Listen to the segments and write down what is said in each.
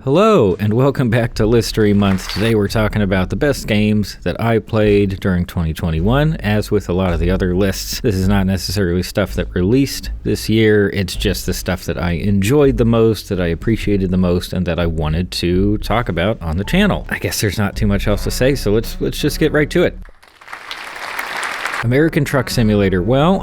Hello, and welcome back to Listory Month. Today we're talking about the best games that I played during 2021. As with a lot of the other lists, this is not necessarily stuff that released this year. It's just the stuff that I enjoyed the most, that I appreciated the most, and that I wanted to talk about on the channel. I guess there's not too much else to say, so let's just get right to it. American Truck Simulator. Well,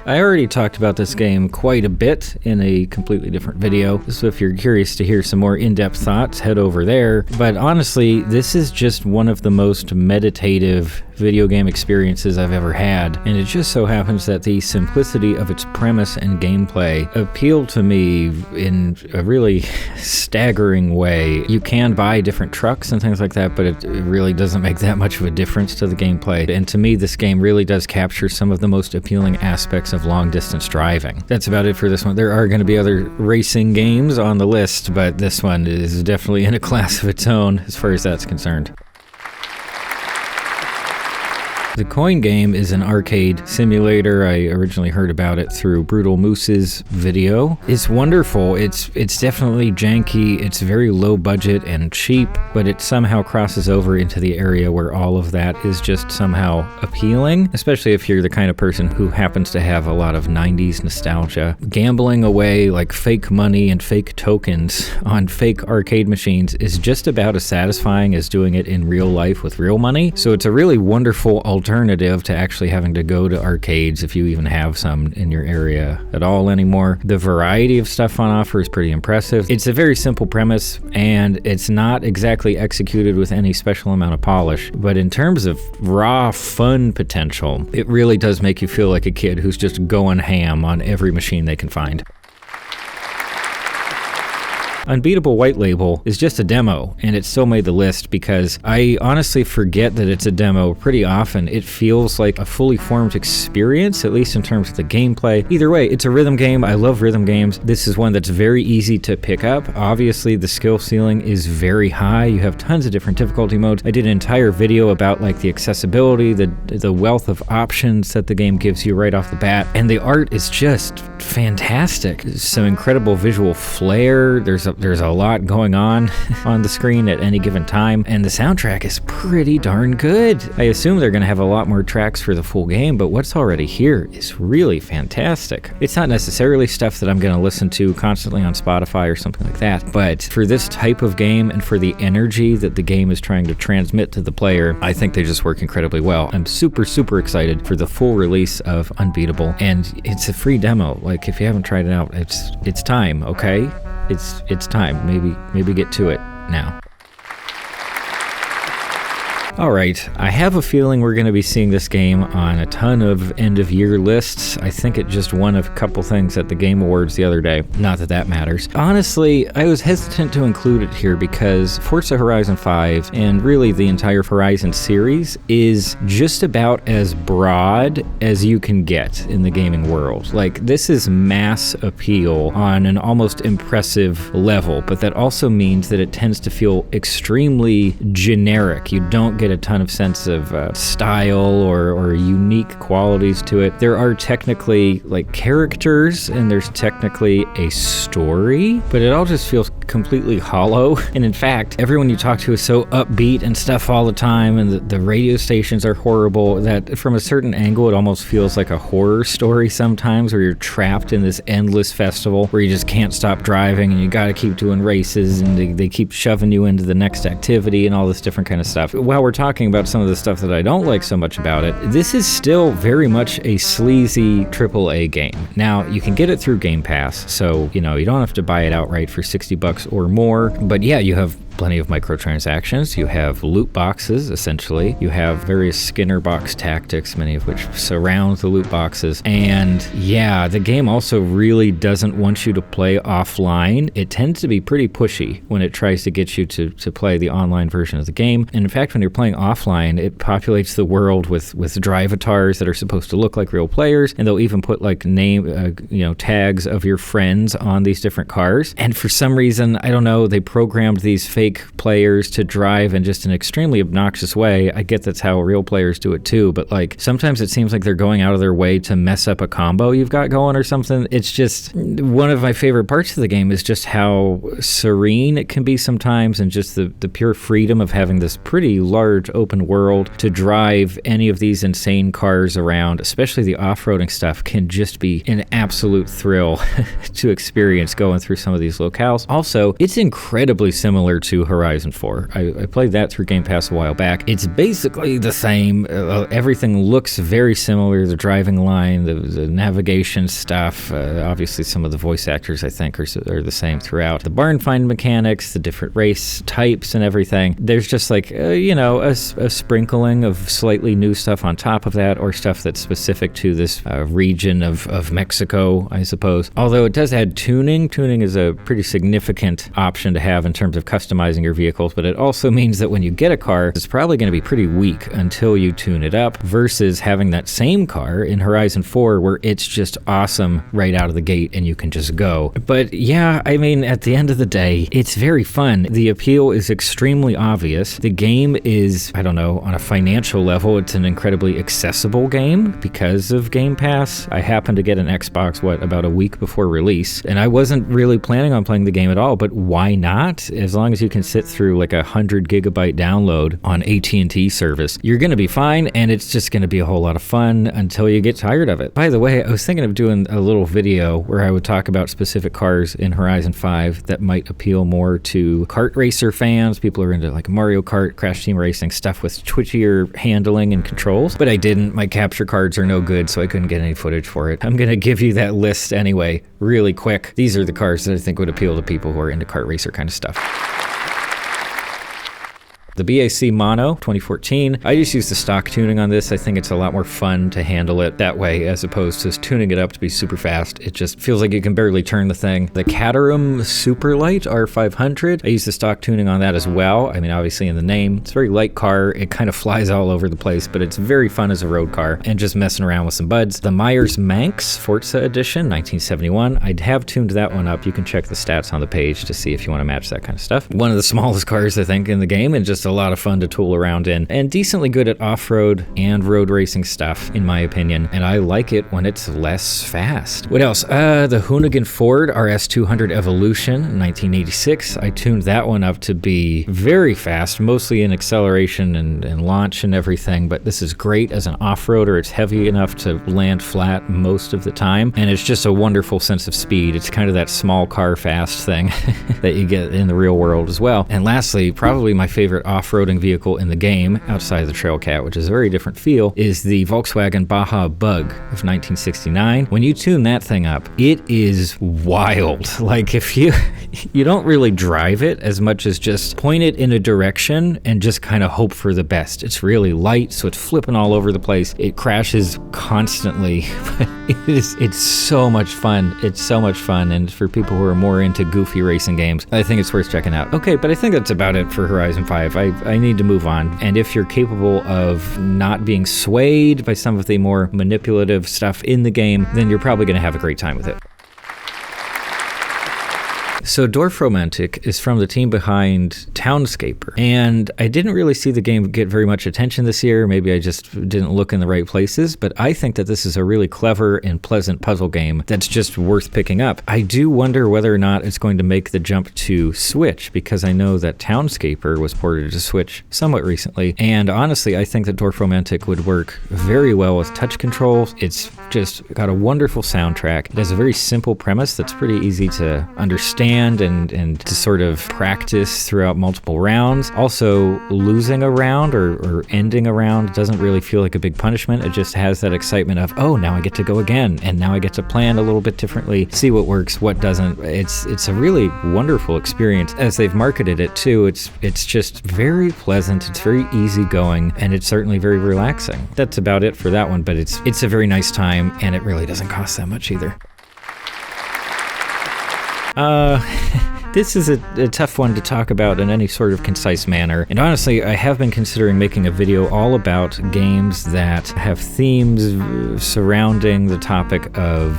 I already talked about this game quite a bit in a completely different video, so if you're curious to hear some more in-depth thoughts, head over there. But honestly, this is just one of the most meditative video game experiences I've ever had, and it just so happens that the simplicity of its premise and gameplay appealed to me in a really staggering way. You can buy different trucks and things like that, but it really doesn't make that much of a difference to the gameplay, and to me this game really does capture some of the most appealing aspects of long-distance driving. That's about it for this one. There are going to be other racing games on the list, but this one is definitely in a class of its own as far as that's concerned. The Coin Game is an arcade simulator. I originally heard about it through Brutal Moose's video. It's wonderful. It's definitely janky. It's very low budget and cheap, but it somehow crosses over into the area where all of that is just somehow appealing, especially if you're the kind of person who happens to have a lot of 90s nostalgia. Gambling away like fake money and fake tokens on fake arcade machines is just about as satisfying as doing it in real life with real money. So it's a really wonderful alternative to actually having to go to arcades, if you even have some in your area at all anymore. The variety of stuff on offer is pretty impressive. It's a very simple premise, and it's not exactly executed with any special amount of polish, but in terms of raw fun potential, it really does make you feel like a kid who's just going ham on every machine they can find. Unbeatable White Label is just a demo, and it still made the list because I honestly forget that it's a demo pretty often. It feels like a fully formed experience, at least in terms of the gameplay. Either way, it's a rhythm game. I love rhythm games. This is one that's very easy to pick up. Obviously, the skill ceiling is very high. You have tons of different difficulty modes. I did an entire video about like the accessibility, the wealth of options that the game gives you right off the bat, and the art is just fantastic. Some incredible visual flair. There's a lot going on the screen at any given time, and the soundtrack is pretty darn good. I assume they're going to have a lot more tracks for the full game, but what's already here is really fantastic. It's not necessarily stuff that I'm going to listen to constantly on Spotify or something like that, but for this type of game and for the energy that the game is trying to transmit to the player, I think they just work incredibly well. I'm super excited for the full release of Unbeatable, and it's a free demo. Like, if you haven't tried it out, it's time, okay? It's time. Maybe get to it now. Alright, I have a feeling we're going to be seeing this game on a ton of end-of-year lists. I think it just won a couple things at the Game Awards the other day. Not that that matters. Honestly, I was hesitant to include it here because Forza Horizon 5, and really the entire Horizon series, is just about as broad as you can get in the gaming world. Like, this is mass appeal on an almost impressive level, but that also means that it tends to feel extremely generic. You don't get a ton of sense of style or unique qualities to it. There are technically like characters, and there's technically a story, but it all just feels completely hollow. And in fact, everyone you talk to is so upbeat and stuff all the time, and the radio stations are horrible, that from a certain angle it almost feels like a horror story sometimes, where you're trapped in this endless festival where you just can't stop driving and you gotta keep doing races, and they keep shoving you into the next activity and all this different kind of stuff. While we're talking about some of the stuff that I don't like so much about it, this is still very much a sleazy AAA game. Now, you can get it through Game Pass, so you don't have to buy it outright for $60 or more, but yeah, you have plenty of microtransactions, you have loot boxes, essentially. You have various Skinner box tactics, many of which surround the loot boxes. And yeah, the game also really doesn't want you to play offline. It tends to be pretty pushy when it tries to get you to play the online version of the game. And in fact, when you're playing offline, it populates the world with drive-avatars that are supposed to look like real players, and they'll even put like tags of your friends on these different cars. And for some reason, I don't know, they programmed these fake overtake players, to drive in just an extremely obnoxious way. I get that's how real players do it too, but like sometimes it seems like they're going out of their way to mess up a combo you've got going or something. It's just one of my favorite parts of the game is just how serene it can be sometimes, and just the pure freedom of having this pretty large open world to drive any of these insane cars around, especially the off-roading stuff, can just be an absolute thrill to experience going through some of these locales. Also, it's incredibly similar to Horizon 4. I played that through Game Pass a while back. It's basically the same. Everything looks very similar. The driving line, the navigation stuff, obviously some of the voice actors I think are the same throughout. The barn find mechanics, the different race types and everything. There's just like, a sprinkling of slightly new stuff on top of that, or stuff that's specific to this region of Mexico, I suppose. Although it does add tuning. Tuning is a pretty significant option to have in terms of customizing your vehicles, but it also means that when you get a car, it's probably going to be pretty weak until you tune it up, versus having that same car in Horizon 4 where it's just awesome right out of the gate and you can just go. But yeah, I mean, at the end of the day, it's very fun. The appeal is extremely obvious. The game is, I don't know, on a financial level, it's an incredibly accessible game because of Game Pass. I happened to get an Xbox, about a week before release, and I wasn't really planning on playing the game at all, but why not? As long as you can sit through like 100 gigabyte download on AT&T service, you're going to be fine, and it's just going to be a whole lot of fun until you get tired of it. By the way, I was thinking of doing a little video where I would talk about specific cars in Horizon 5 that might appeal more to kart racer fans, people who are into like Mario Kart, Crash Team Racing, stuff with twitchier handling and controls, but I didn't. My capture cards are no good, so I couldn't get any footage for it. I'm going to give you that list anyway, really quick. These are the cars that I think would appeal to people who are into kart racer kind of stuff. The BAC Mono 2014. I just use the stock tuning on this. I think it's a lot more fun to handle it that way as opposed to tuning it up to be super fast. It just feels like you can barely turn the thing. The Caterham Superlight R500. I use the stock tuning on that as well. I mean, obviously in the name. It's a very light car. It kind of flies all over the place, but it's very fun as a road car and just messing around with some buds. The Myers Manx Forza Edition 1971. I'd have tuned that one up. You can check the stats on the page to see if you want to match that kind of stuff. One of the smallest cars, I think, in the game, and just a lot of fun to tool around in, and decently good at off-road and road racing stuff, in my opinion, and I like it when it's less fast. What else? The Hoonigan Ford RS200 Evolution 1986. I tuned that one up to be very fast, mostly in acceleration and launch and everything, but this is great as an off-roader. It's heavy enough to land flat most of the time, and it's just a wonderful sense of speed. It's kind of that small car fast thing that you get in the real world as well. And lastly, probably my favorite off-roading vehicle in the game, outside of the Trailcat, which is a very different feel, is the Volkswagen Baja Bug of 1969. When you tune that thing up, it is wild. Like, if you don't really drive it as much as just point it in a direction and just kind of hope for the best. It's really light, so it's flipping all over the place. It crashes constantly. It's so much fun. It's so much fun, and for people who are more into goofy racing games, I think it's worth checking out. Okay, but I think that's about it for Horizon 5. I need to move on, and if you're capable of not being swayed by some of the more manipulative stuff in the game, then you're probably going to have a great time with it. So Dwarf Romantic is from the team behind Townscaper, and I didn't really see the game get very much attention this year. Maybe I just didn't look in the right places, but I think that this is a really clever and pleasant puzzle game that's just worth picking up. I do wonder whether or not it's going to make the jump to Switch, because I know that Townscaper was ported to Switch somewhat recently, and honestly, I think that Dwarf Romantic would work very well with touch controls. It's just got a wonderful soundtrack. It has a very simple premise that's pretty easy to understand and to sort of practice throughout multiple rounds. Also, losing a round or ending a round doesn't really feel like a big punishment. It just has that excitement of, oh, now I get to go again, and now I get to plan a little bit differently, see what works, what doesn't. It's a really wonderful experience. As they've marketed it too, it's just very pleasant, it's very easygoing, and it's certainly very relaxing. That's about it for that one, but it's a very nice time, and it really doesn't cost that much either. This is a tough one to talk about in any sort of concise manner, and honestly, I have been considering making a video all about games that have themes surrounding the topic of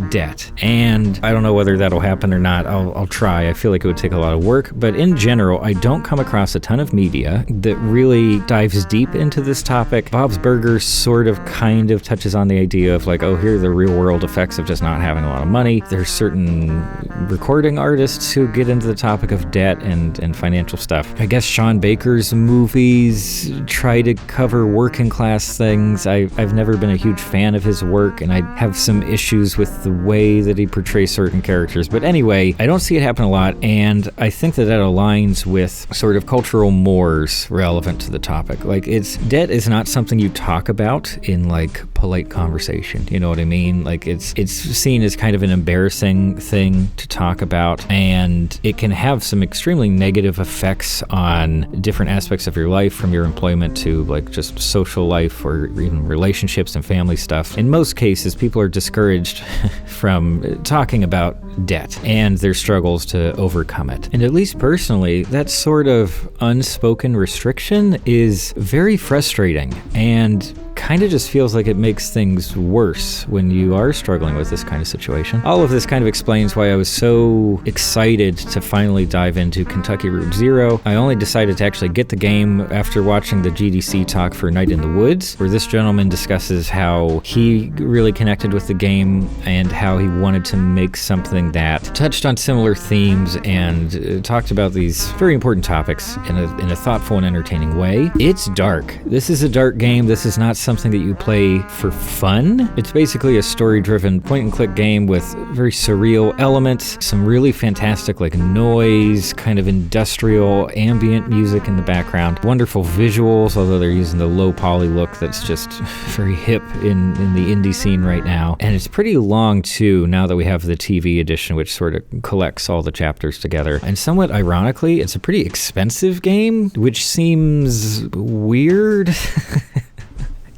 debt. And I don't know whether that'll happen or not. I'll try. I feel like it would take a lot of work. But in general, I don't come across a ton of media that really dives deep into this topic. Bob's Burgers sort of kind of touches on the idea of like, oh, here are the real world effects of just not having a lot of money. There's certain recording artists who get into the topic of debt and financial stuff. I guess Sean Baker's movies try to cover working class things. I've never been a huge fan of his work, and I have some issues with the way that he portrays certain characters. But anyway, I don't see it happen a lot, and I think that aligns with sort of cultural mores relevant to the topic. Like, debt is not something you talk about in like polite conversation. You know what I mean? Like, it's seen as kind of an embarrassing thing to talk about, and it can have some extremely negative effects on different aspects of your life, from your employment to like just social life or even relationships and family stuff. In most cases, people are discouraged from talking about debt and their struggles to overcome it. And at least personally, that sort of unspoken restriction is very frustrating and kind of just feels like it makes things worse when you are struggling with this kind of situation. All of this kind of explains why I was so excited to finally dive into Kentucky Route Zero. I only decided to actually get the game after watching the GDC talk for Night in the Woods, where this gentleman discusses how he really connected with the game and how he wanted to make something that touched on similar themes and talked about these very important topics in a thoughtful and entertaining way. It's dark. This is a dark game. This is not something that you play for fun. It's basically a story-driven point-and-click game with very surreal elements, some really fantastic like noise, kind of industrial ambient music in the background, wonderful visuals, although they're using the low poly look that's just very hip in the indie scene right now. And it's pretty long too, now that we have the TV edition, which sort of collects all the chapters together. And somewhat ironically, it's a pretty expensive game, which seems weird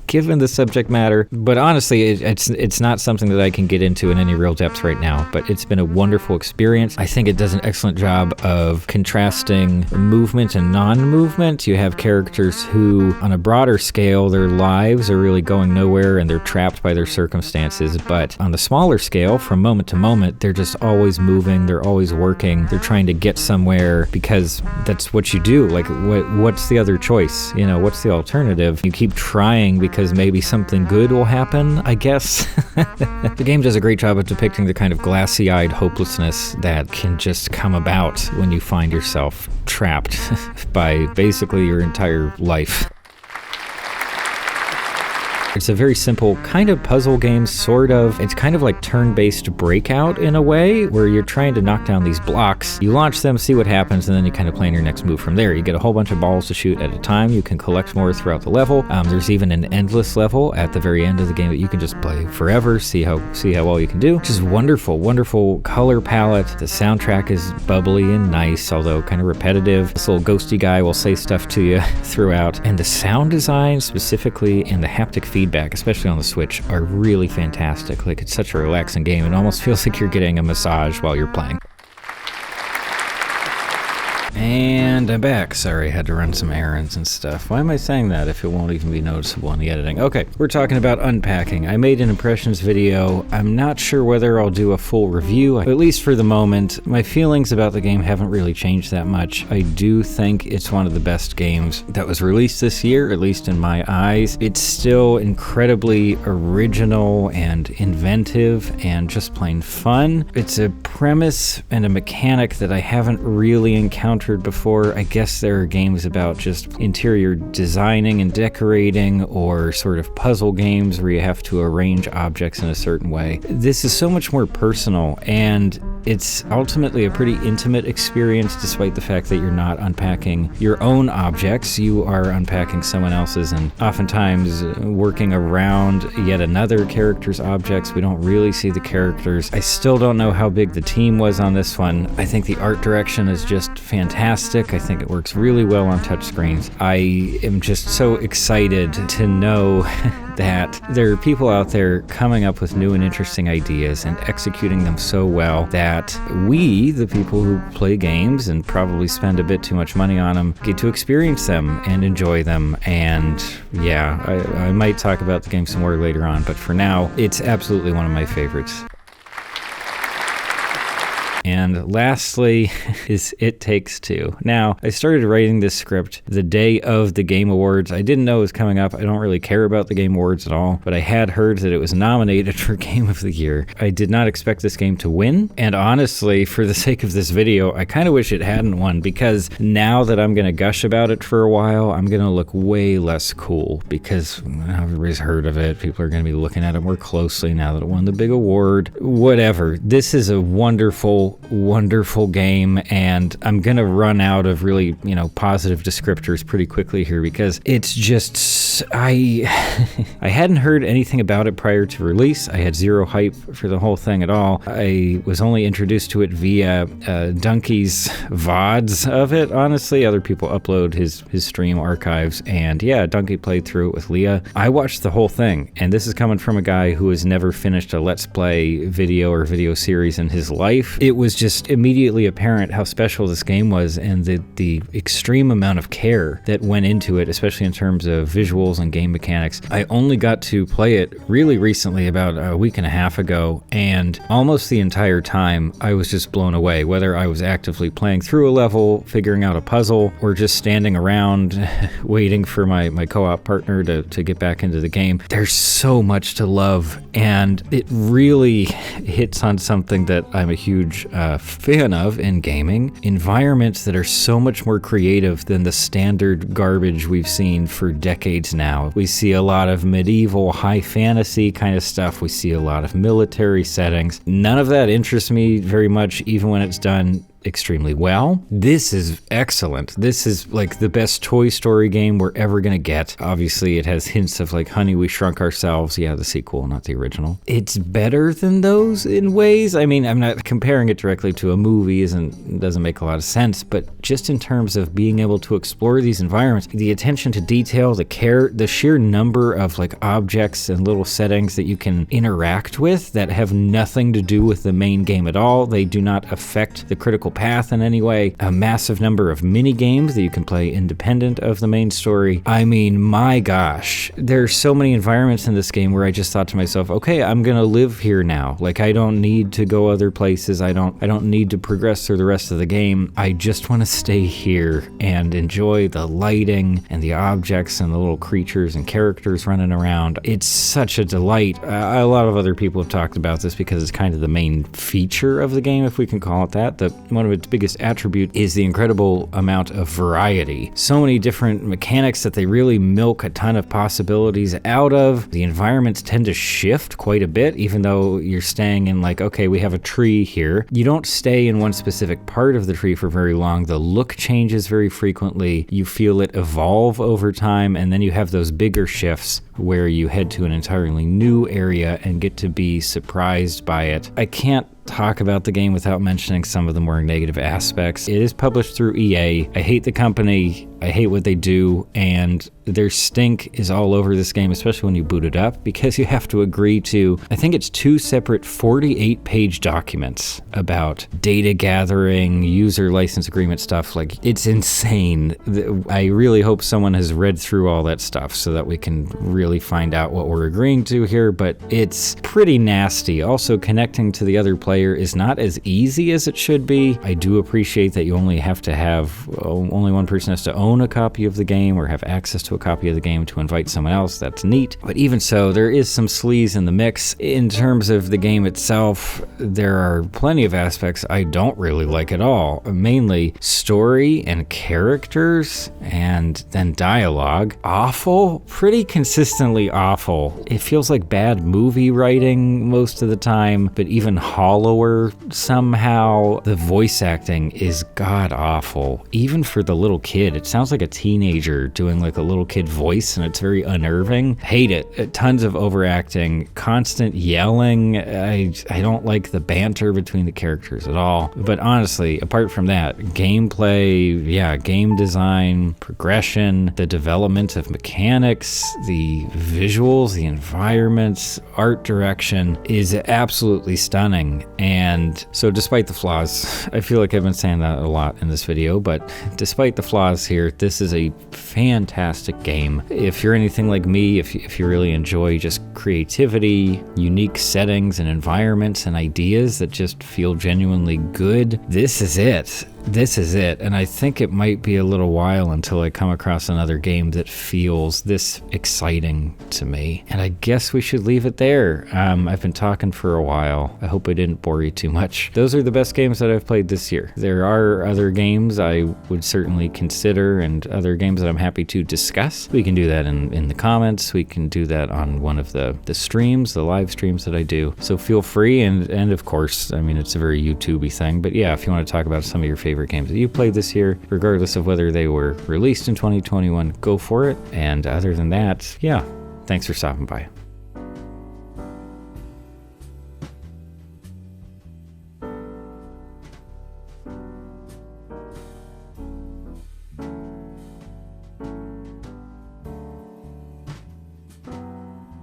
given the subject matter, but honestly, it's not something that I can get into in any real depth right now, but it's been a wonderful experience. I think it does an excellent job of contrasting movement and non-movement. You have characters who, on a broader scale, their lives are really going nowhere and they're trapped by their circumstances, but on the smaller scale, from moment to moment, they're just always moving, they're always working, they're trying to get somewhere because that's what you do. Like, what's the other choice? You know, what's the alternative? You keep trying because maybe something good will happen, I guess. The game does a great job of depicting the kind of glassy-eyed hopelessness that can just come about when you find yourself trapped by basically your entire life. It's a very simple kind of puzzle game, sort of. It's kind of like turn-based Breakout in a way, where you're trying to knock down these blocks. You launch them, see what happens, and then you kind of plan your next move from there. You get a whole bunch of balls to shoot at a time. You can collect more throughout the level. There's even an endless level at the very end of the game that you can just play forever, see how well you can do, which is wonderful. Wonderful color palette. The soundtrack is bubbly and nice, although kind of repetitive. This little ghosty guy will say stuff to you throughout. And the sound design specifically and the haptic feedback, especially on the Switch, are really fantastic. Like, it's such a relaxing game. It almost feels like you're getting a massage while you're playing. And I'm back. Sorry, I had to run some errands and stuff. Why am I saying that if it won't even be noticeable in the editing? Okay, we're talking about Unpacking. I made an impressions video. I'm not sure whether I'll do a full review, at least for the moment. My feelings about the game haven't really changed that much. I do think it's one of the best games that was released this year, at least in my eyes. It's still incredibly original and inventive and just plain fun. It's a premise and a mechanic that I haven't really encountered before. I guess there are games about just interior designing and decorating, or sort of puzzle games where you have to arrange objects in a certain way. This is so much more personal, and it's ultimately a pretty intimate experience, despite the fact that you're not unpacking your own objects. You are unpacking someone else's, and oftentimes working around yet another character's objects. We don't really see the characters. I still don't know how big the team was on this one. I think the art direction is just fantastic. I think it works really well on touchscreens. I am just so excited to know that there are people out there coming up with new and interesting ideas and executing them so well that we, the people who play games and probably spend a bit too much money on them, get to experience them and enjoy them. And yeah, I might talk about the game some more later on, but for now, it's absolutely one of my favorites. And lastly is It Takes Two. Now, I started writing this script the day of the Game Awards. I didn't know it was coming up. I don't really care about the Game Awards at all, but I had heard that it was nominated for Game of the Year. I did not expect this game to win, and honestly, for the sake of this video, I kind of wish it hadn't won, because now that I'm going to gush about it for a while, I'm going to look way less cool, because everybody's heard of it. People are going to be looking at it more closely now that it won the big award. Whatever. This is a wonderful, wonderful game, and I'm going to run out of really, positive descriptors pretty quickly here, because it's just, I hadn't heard anything about it prior to release. I had zero hype for the whole thing at all. I was only introduced to it via Donkey's VODs of it, honestly. Other people upload his stream archives, and yeah, Donkey played through it with Leah. I watched the whole thing, and this is coming from a guy who has never finished a Let's Play video or video series in his life. It was just immediately apparent how special this game was, and the extreme amount of care that went into it, especially in terms of visuals and game mechanics. I only got to play it really recently, about a week and a half ago, and almost the entire time I was just blown away, whether I was actively playing through a level, figuring out a puzzle, or just standing around waiting for my co-op partner to get back into the game. There's so much to love, and it really hits on something that I'm a huge fan of in gaming: environments that are so much more creative than the standard garbage we've seen for decades now. We see a lot of medieval high fantasy kind of stuff. We see a lot of military settings. None of that interests me very much, even when it's done extremely well. This is excellent. This is like the best Toy Story game we're ever gonna get. Obviously, it has hints of like Honey, We Shrunk Ourselves. Yeah, the sequel, not the original. It's better than those in ways. I mean, I'm not comparing it directly to a movie, doesn't make a lot of sense, but just in terms of being able to explore these environments, the attention to detail, the care, the sheer number of like objects and little settings that you can interact with that have nothing to do with the main game at all. They do not affect the critical path in any way. A massive number of mini games that you can play independent of the main story. I mean, my gosh, there's so many environments in this game where I just thought to myself, okay, I'm gonna live here now. Like, I don't need to go other places. I don't need to progress through the rest of the game. I just want to stay here and enjoy the lighting and the objects and the little creatures and characters running around. It's such a delight. A lot of other people have talked about this because it's kind of the main feature of the game, if we can call it that. One of its biggest attribute is the incredible amount of variety. So many different mechanics that they really milk a ton of possibilities out of. The environments tend to shift quite a bit, even though you're staying in like, okay, we have a tree here. You don't stay in one specific part of the tree for very long. The look changes very frequently. You feel it evolve over time, and then you have those bigger shifts where you head to an entirely new area and get to be surprised by it. I can't talk about the game without mentioning some of the more negative aspects. It is published through EA. I hate the company. I hate what they do, and their stink is all over this game, especially when you boot it up, because you have to agree to, I think it's 2 separate 48-page documents about data gathering, user license agreement stuff. Like, it's insane. I really hope someone has read through all that stuff so that we can really find out what we're agreeing to here, but it's pretty nasty. Also, connecting to the other player is not as easy as it should be. I do appreciate that you only have to have, only one person has to own a copy of the game or have access to a copy of the game to invite someone else. That's neat. But even so, there is some sleaze in the mix. In terms of the game itself, there are plenty of aspects I don't really like at all. Mainly story and characters, and then dialogue. Awful. Pretty consistently awful. It feels like bad movie writing most of the time, but even hollower somehow. The voice acting is god awful. Even for the little kid, it sounds like a teenager doing like a little kid voice, and it's very unnerving. Hate it. Tons of overacting, constant yelling. I don't like the banter between the characters at all. But honestly, apart from that, gameplay, game design, progression, the development of mechanics, the visuals, the environments, art direction is absolutely stunning. And so despite the flaws, I feel like I've been saying that a lot in this video, but despite the flaws here, this is a fantastic game. If you're anything like me, if you really enjoy just creativity, unique settings and environments and ideas that just feel genuinely good, this is it. This is it, and I think it might be a little while until I come across another game that feels this exciting to me. And I guess we should leave it there. I've been talking for a while. I hope I didn't bore you too much. Those are the best games that I've played this year. There are other games I would certainly consider and other games that I'm happy to discuss. We can do that in the comments. We can do that on one of the streams, the live streams that I do. So feel free, and of course, I mean, it's a very YouTube-y thing, but yeah, if you want to talk about some of your favorite games that you played this year, regardless of whether they were released in 2021, go for it. And other than that, yeah, thanks for stopping by.